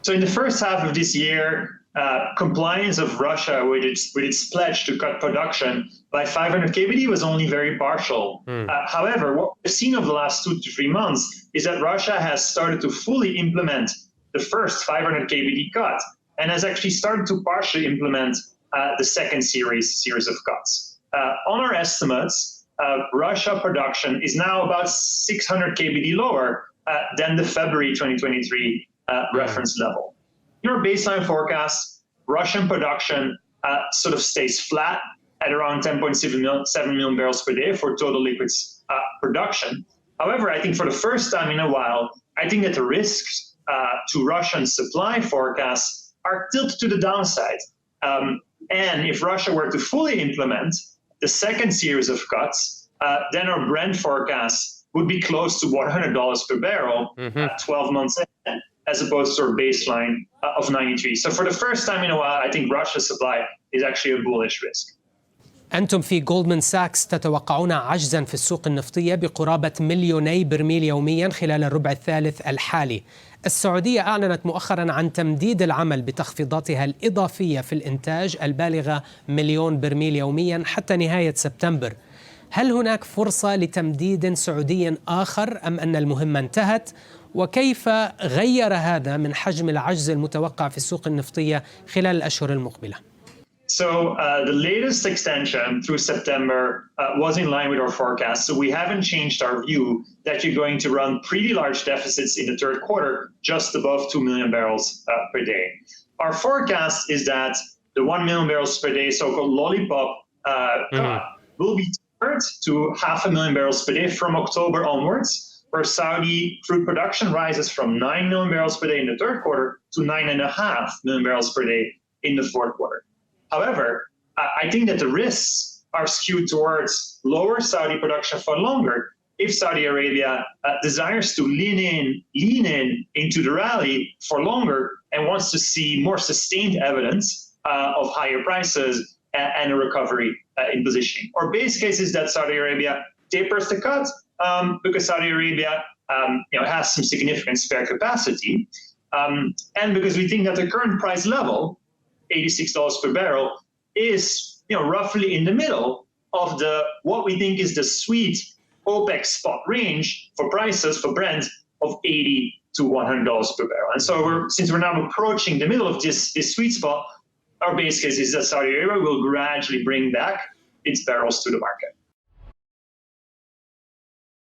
So in the first half of this year, compliance of Russia with its pledge to cut production by 500 kbd was only very partial. However, what we've seen over the last 2 to 3 months is that Russia has started to fully implement the first 500 kbd cut and has actually started to partially implement the second series of cuts. On our estimates, Russia production is now about 600 kbd lower than the February 2023 reference level. In our baseline forecast, Russian production sort of stays flat at around 10.7 million barrels per day for total liquids production. However, I think for the first time in a while, I think that the risks to Russian supply forecasts are tilted to the downside. And if Russia were to fully implement the second series of cuts, then our Brent forecast would be close to $100 per barrel 12 months in, as opposed to our baseline of 93. So for the first time in a while, I think Russia's supply is actually a bullish risk. أنتم في جولدمان ساكس تتوقعون عجزاً في السوق النفطية بقرابة 2 مليون برميل يومياً خلال الربع الثالث الحالي. السعودية أعلنت مؤخراً عن تمديد العمل بتخفيضاتها الإضافية في الإنتاج البالغة 1 مليون برميل يومياً حتى نهاية سبتمبر. هل هناك فرصة لتمديد سعودي آخر أم أن المهمة انتهت؟ وكيف غير هذا من حجم العجز المتوقع في السوق النفطية خلال الأشهر المقبلة؟ So the latest extension through September was in line with our forecast. So we haven't changed our view that you're going to run pretty large deficits in the third quarter, just above 2 million barrels per day. Our forecast is that the 1 million barrels per day so-called lollipop will be turned to 500,000 barrels per day from October onwards, where Saudi crude production rises from 9 million barrels per day in the third quarter to 9.5 million barrels per day in the fourth quarter. However, I think that the risks are skewed towards lower Saudi production for longer if Saudi Arabia desires to lean in into the rally for longer and wants to see more sustained evidence of higher prices and a recovery in positioning. Our base case is that Saudi Arabia tapers the cut because Saudi Arabia has some significant spare capacity, and because we think that the current price level, $86 per barrel, is roughly in the middle of what we think is the sweet OPEC spot range for prices for Brent of $80 to $100 per barrel. And so since we're now approaching the middle of this sweet spot, our base case is that Saudi Arabia will gradually bring back its barrels to the market.